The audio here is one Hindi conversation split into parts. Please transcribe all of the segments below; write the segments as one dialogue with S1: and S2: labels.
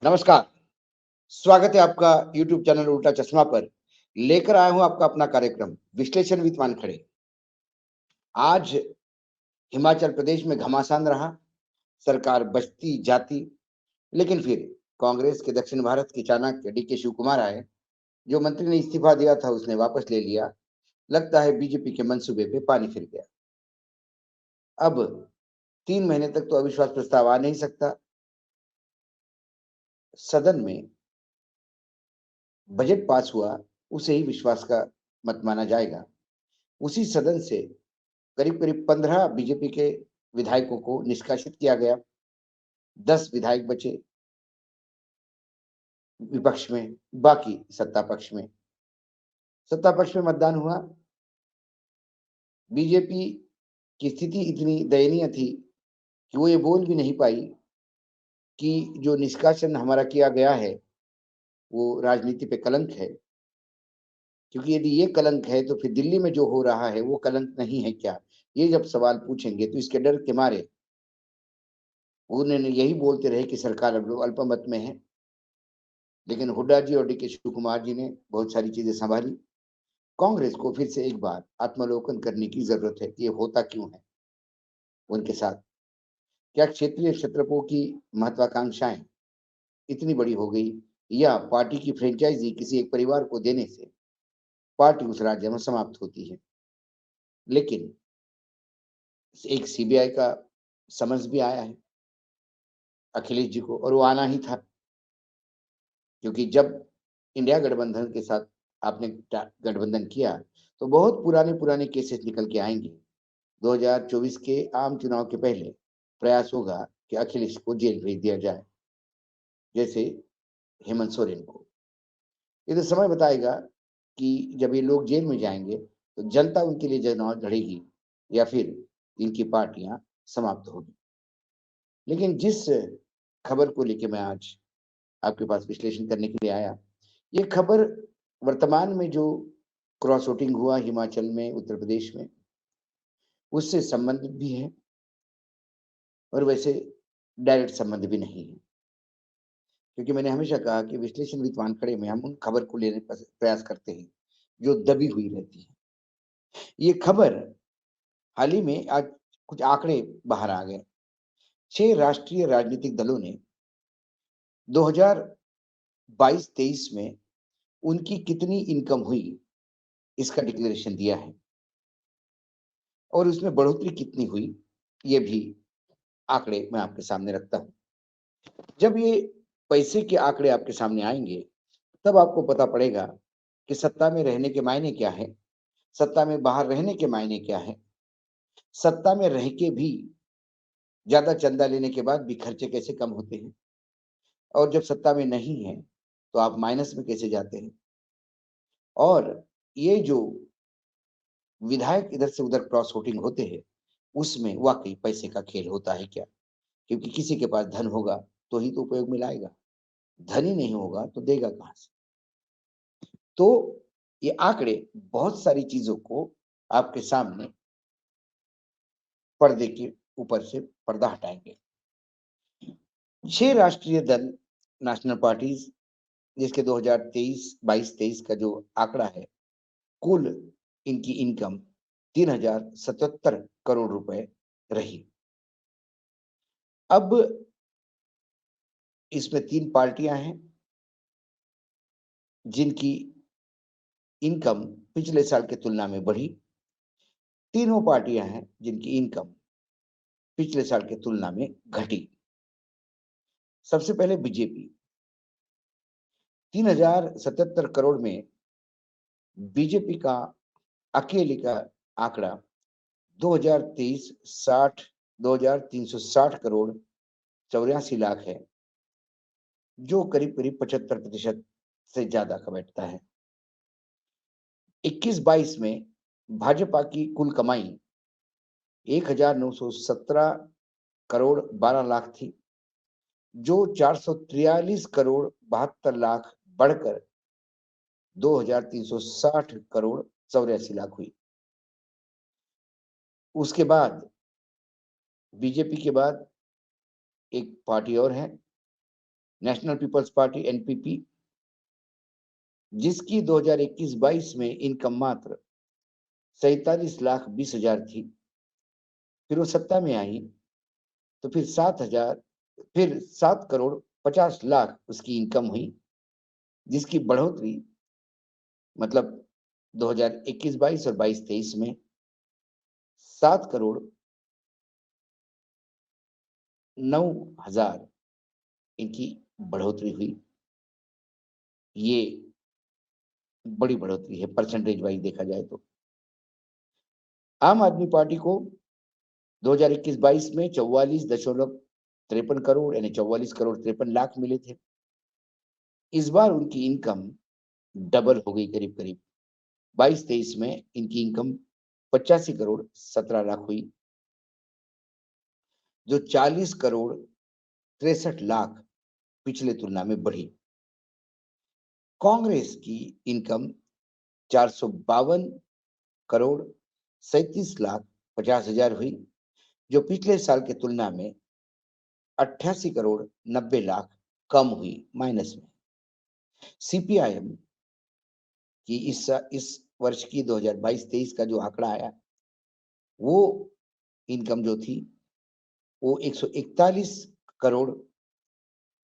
S1: नमस्कार, स्वागत है आपका यूट्यूब चैनल उल्टा चश्मा पर। लेकर आया हूँ आपका अपना कार्यक्रम विश्लेषण विद वानखड़े। आज हिमाचल प्रदेश में घमासान रहा, सरकार बचती जाती, लेकिन फिर कांग्रेस के दक्षिण भारत के चाणक्य डीके शिव कुमार आए। जो मंत्री ने इस्तीफा दिया था उसने वापस ले लिया। लगता है बीजेपी के मंसूबे पे पानी फिर गया। अब 3 महीने तक तो अविश्वास प्रस्ताव आ नहीं सकता। सदन में बजट पास हुआ, उसे ही विश्वास का मत माना जाएगा। उसी सदन से करीब-करीब 15 बीजेपी के विधायकों को निष्कासित किया गया। 10 विधायक बचे विपक्ष में, बाकी सत्ता पक्ष में। सत्ता पक्ष में मतदान हुआ। बीजेपी की स्थिति इतनी दयनीय थी कि वो ये बोल भी नहीं पाई कि जो निष्कासन हमारा किया गया है, वो राजनीति पे कलंक है। क्योंकि यदि ये कलंक है, तो फिर दिल्ली में जो हो रहा है, वो कलंक नहीं है क्या? ये जब सवाल पूछेंगे, तो इसके डर के मारे उन्होंने यही बोलते रहे कि सरकार अब अल्पमत में है। लेकिन हुड्डा जी और डीके शिव कुमार जी ने बहुत सारी चीजें संभाली। कांग्रेस को फिर से एक बार आत्मावलोकन करने की जरूरत है कि ये होता क्यों है उनके साथ। क्या क्षेत्रीय क्षेत्रपों की महत्वाकांक्षाएं इतनी बड़ी हो गई, या पार्टी की फ्रेंचाइजी किसी एक परिवार को देने से पार्टी उस राज्य में समाप्त होती है। लेकिन एक सीबीआई का समझ भी आया है अखिलेश जी को, और वो आना ही था। क्योंकि जब इंडिया गठबंधन के साथ आपने गठबंधन किया, तो बहुत पुराने पुराने केसेस निकल के आएंगे। 2024 के आम चुनाव के पहले प्रयास होगा कि अखिलेश को जेल भेज दिया जाए, जैसे हेमंत सोरेन को। ये तो समय बताएगा कि जब ये लोग जेल में जाएंगे, तो जनता उनके लिए चुनाव लड़ेगी या फिर इनकी पार्टियां समाप्त होगी। लेकिन जिस खबर को लेके मैं आज आपके पास विश्लेषण करने के लिए आया, ये खबर वर्तमान में जो क्रॉस वोटिंग हुआ हिमाचल में, उत्तर प्रदेश में, उससे संबंधित भी है और वैसे डायरेक्ट संबंध भी नहीं है। क्योंकि मैंने हमेशा कहा कि विश्लेषण विद वानखड़े में हम उन खबर को लेने का प्रयास करते हैं जो दबी हुई रहती है। ये खबर हाल ही में आज कुछ आंकड़े बाहर आ गए। 6 राष्ट्रीय राजनीतिक दलों ने 2022-23 में उनकी कितनी इनकम हुई, इसका डिक्लेरेशन दिया है, और उसमें बढ़ोतरी कितनी हुई, ये भी आंकड़े मैं आपके सामने रखता हूँ। जब ये पैसे के आंकड़े आपके सामने आएंगे, तब आपको पता पड़ेगा कि सत्ता में रहने के मायने क्या है, सत्ता में बाहर रहने के मायने क्या है, सत्ता में रह के भी ज्यादा चंदा लेने के बाद भी खर्चे कैसे कम होते हैं, और जब सत्ता में नहीं है तो आप माइनस में कैसे जाते हैं। और ये जो विधायक इधर से उधर क्रॉस वोटिंग होते हैं, उसमें वाकई पैसे का खेल होता है क्या? क्योंकि किसी के पास धन होगा तो ही तो उपयोग में लाएगा, धन ही नहीं होगा तो देगा कहाँ से? तो ये आंकड़े बहुत सारी चीजों को आपके सामने पर्दे के ऊपर से पर्दा हटाएंगे। 6 राष्ट्रीय दल, नेशनल पार्टीज, जिसके 2023-22-23 का जो आंकड़ा है, कुल इनकी इनकम 3077 करोड़ रुपए रही। अब इसमें 3 पार्टियां हैं जिनकी इनकम पिछले साल की तुलना में बढ़ी। तीनों पार्टियां हैं जिनकी इनकम पिछले साल की तुलना में घटी। सबसे पहले बीजेपी, 3077 करोड़ में बीजेपी का अकेले का आंकड़ा 2023 60 2360 करोड़ 84 लाख है, जो करीब करीब 75% से ज्यादा का बैठता है। 21-22 में भाजपा की कुल कमाई 1917 करोड़ 12 लाख थी, जो 443 करोड़ 72 लाख बढ़कर 2360 करोड़ 84 लाख हुई। उसके बाद बीजेपी के बाद एक पार्टी और है, नेशनल पीपल्स पार्टी एनपीपी, जिसकी 2021-22 में इनकम मात्र 47,20,000 थी। फिर वो सत्ता में आई तो फिर 7 करोड़ 50 लाख उसकी इनकम हुई, जिसकी बढ़ोतरी मतलब 2021-22 और 22-23 में 7,09,000 इनकी बढ़ोतरी हुई। ये बड़ी बढ़ोतरी है परसेंटेज वाइज देखा जाए तो। आम आदमी पार्टी को 2021-22 में 44.53 करोड़ यानी 44 करोड़ 53 लाख मिले थे। इस बार उनकी इनकम डबल हो गई करीब करीब। 22-23 में इनकी इनकम 85 करोड़ 17 लाख हुई, जो 40 करोड़ 63 लाख पिछले तुलना में बढ़ी। कांग्रेस की इनकम 452 करोड़ 37 लाख 50 हजार हुई, जो पिछले साल के तुलना में 88 करोड़ 90 लाख कम हुई, माइनस में। सीपीआईएम की इस वर्ष की 2022-23 का जो आंकड़ा आया, वो इनकम जो थी वो 141 करोड़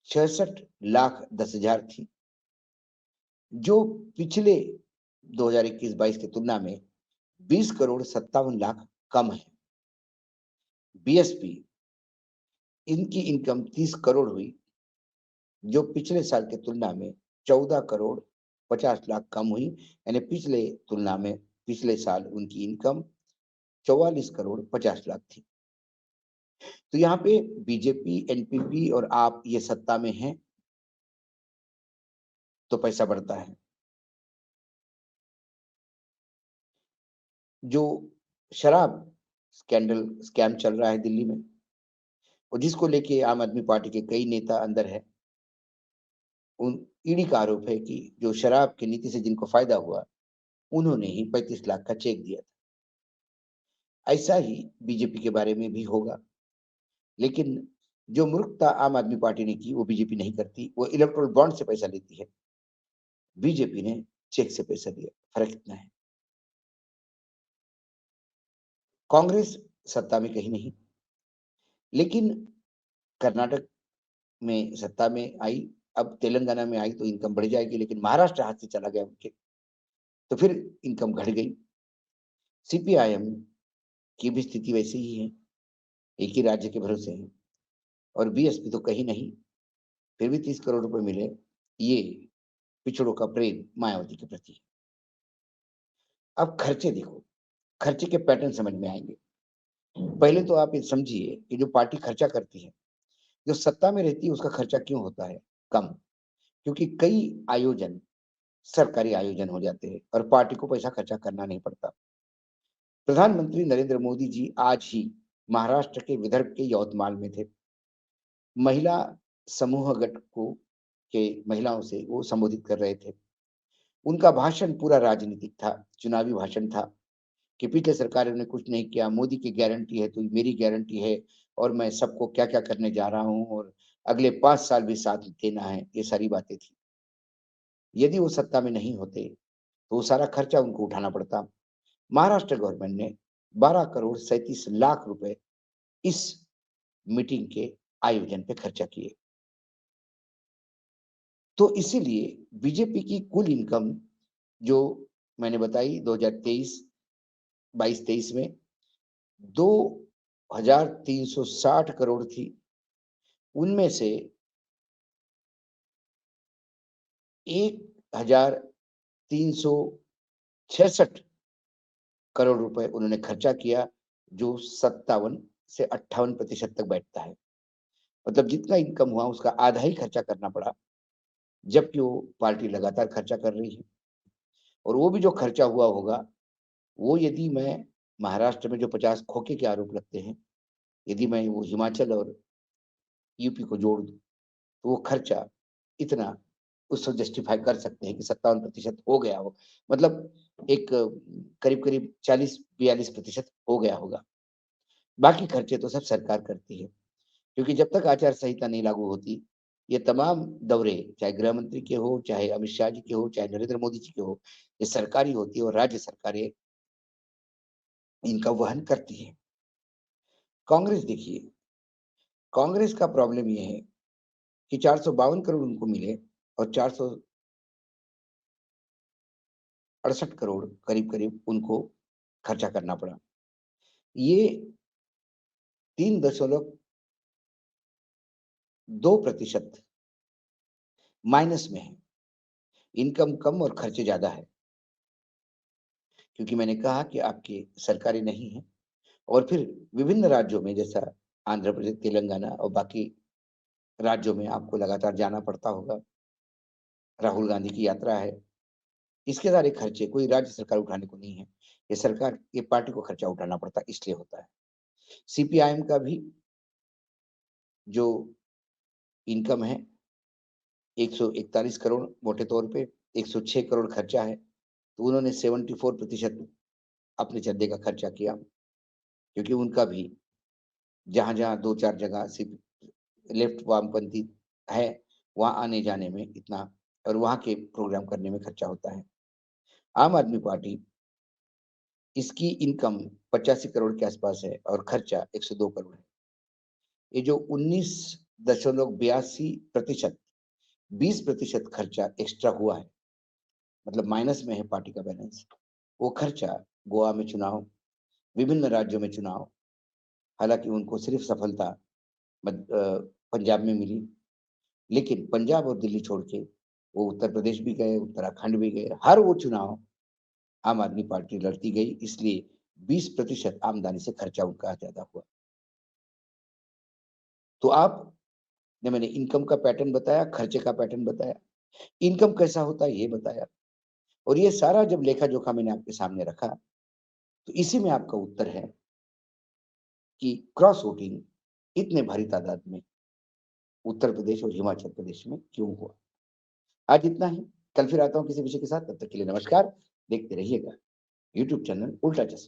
S1: 66 लाख 10 हजार थी, जो पिछले 2021-22 की तुलना में 20 करोड़ 57 लाख कम है। बीएसपी इनकी इनकम 30 करोड़ हुई, जो पिछले साल की तुलना में 14 करोड़ 50 लाख कम हुई, यानी पिछले साल उनकी इनकम 44 करोड़ 50 लाख थी। तो यहाँ पे बीजेपी, एनपीपी और आप ये सत्ता में हैं तो पैसा बढ़ता है। जो शराब स्कैम चल रहा है दिल्ली में, और जिसको लेके आम आदमी पार्टी के कई नेता अंदर है, उन ईडी का आरोप है कि जो शराब की नीति से जिनको फायदा हुआ, उन्होंने ही 35 लाख का चेक दिया था। ऐसा ही बीजेपी के बारे में भी होगा, लेकिन जो मूर्खता आम आदमी पार्टी ने की वो बीजेपी नहीं करती। वो इलेक्टोरल बॉन्ड से पैसा लेती है, बीजेपी ने चेक से पैसा दिया। फर्क इतना है। कांग्रेस सत्ता में कहीं नहीं, लेकिन कर्नाटक में सत्ता में आई, अब तेलंगाना में आई तो इनकम बढ़ जाएगी, लेकिन महाराष्ट्र हाथ से चला गया उनके, तो फिर इनकम घट गई। सीपीआईएम की भी स्थिति वैसी ही है, एक ही राज्य के भरोसे है, और बीएसपी तो कहीं नहीं, फिर भी 30 करोड़ रुपए मिले। ये पिछड़ों का प्रेम मायावती के प्रति है। अब खर्चे देखो, खर्चे के पैटर्न समझ में आएंगे। पहले तो आप ये समझिए कि जो पार्टी खर्चा करती है, जो सत्ता में रहती है, उसका खर्चा क्यों होता है कम? क्योंकि कई आयोजन सरकारी आयोजन हो जाते हैं और पार्टी को पैसा खर्चा करना नहीं पड़ता। प्रधानमंत्री नरेंद्र मोदी जी आज ही महाराष्ट्र के विदर्भ के यवतमाल में थे। महिला समूह के महिलाओं से वो संबोधित कर रहे थे। उनका भाषण पूरा राजनीतिक था, चुनावी भाषण था कि पिछले सरकारों ने कुछ नहीं किया, मोदी की गारंटी है तो मेरी गारंटी है, और मैं सबको क्या क्या करने जा रहा हूँ, और अगले 5 साल भी साथ देना है। ये सारी बातें थी। यदि वो सत्ता में नहीं होते तो वो सारा खर्चा उनको उठाना पड़ता। महाराष्ट्र गवर्नमेंट ने 12 करोड़ 37 लाख रुपए इस मीटिंग के आयोजन पे खर्चा किए। तो इसीलिए बीजेपी की कुल इनकम जो मैंने बताई 2023 22-23 में 2,360 करोड़ थी, उनमें से 1,366 करोड़ रुपए उन्होंने खर्चा किया, जो 57 से 58% तक बैठता है। मतलब जितना इनकम हुआ उसका आधा ही खर्चा करना पड़ा, जबकि वो पार्टी लगातार खर्चा कर रही है। और वो भी जो खर्चा हुआ होगा, वो यदि मैं महाराष्ट्र में जो 50 खोखे के आरोप लगते हैं, यदि मैं वो हिमाचल और यूपी को जोड़ दूं, तो वो खर्चा इतना उसको जस्टिफाई कर सकते हैं कि 57% हो गया हो। मतलब एक करीब करीब 40-42% हो गया होगा। बाकी खर्चे तो सब सरकार करती है, क्योंकि जब तक आचार संहिता नहीं लागू होती, ये तमाम दौरे, चाहे गृह मंत्री के हो, चाहे अमित शाह जी के हो, चाहे नरेंद्र मोदी जी के हो, ये सरकारी होती है और राज्य सरकारें इनका वहन करती हैं। कांग्रेस देखिए, कांग्रेस का प्रॉब्लम ये है कि 452 करोड़ उनको मिले और 468 करोड़ करीब-करीब उनको खर्चा करना पड़ा। ये 3.2% माइनस में है। इनकम कम और खर्चे ज़्यादा है, क्योंकि मैंने कहा कि आपकी सरकारें नहीं हैं और फिर विभिन्न राज्यों में जैसा आंध्र प्रदेश, तेलंगाना और बाकी राज्यों में आपको लगातार जाना पड़ता होगा। राहुल गांधी की यात्रा है। इसके सारे खर्चे कोई राज्य सरकार उठाने को नहीं है। ये पार्टी को खर्चा उठाना पड़ता है, इसलिए होता है। सीपीआईएम का भी जो इनकम है 141 करोड़ मोटे तौर पे, 106 करोड़ खर्चा है। तो उन्होंने 74% अपने चंदे का खर्चा किया, क्योंकि उनका भी जहाँ-जहाँ 2-4 जगह सिर्फ लेफ्ट वामपंथी है, वहाँ आने-जाने में इतना और वहाँ के प्रोग्राम करने में खर्चा होता है। आम आदमी पार्टी, इसकी इनकम 85 करोड़ के आसपास है और खर्चा 102 करोड़ है। ये जो 19.82% 20% खर्चा एक्स्ट्रा हुआ है, मतलब माइनस में है पार्टी का बैलेंस। वो खर्चा गोवा में चुनाव, विभिन्न राज्यों में चुनाव, हालाँकि उनको सिर्फ सफलता पंजाब में मिली, लेकिन पंजाब और दिल्ली छोड़ के वो उत्तर प्रदेश भी गए, उत्तराखंड भी गए। हर वो चुनाव आम आदमी पार्टी लड़ती गई, इसलिए 20% आमदनी से खर्चा उनका ज़्यादा हुआ। तो आपने मैंने इनकम का पैटर्न बताया, खर्चे का पैटर्न बताया, इनकम कैसा होता है ये बताया और ये सारा जब लेखा-जोखा मैंने आपके सामने रखा, तो इसी में आपका उत्तर है कि क्रॉस वोटिंग इतने भारी तादाद में उत्तर प्रदेश और हिमाचल प्रदेश में क्यों हुआ? आज इतना ही, कल फिर आता हूँ किसी विषय के साथ, तब तक के लिए नमस्कार। देखते रहिएगा यूट्यूब चैनल उल्टा चश्मा।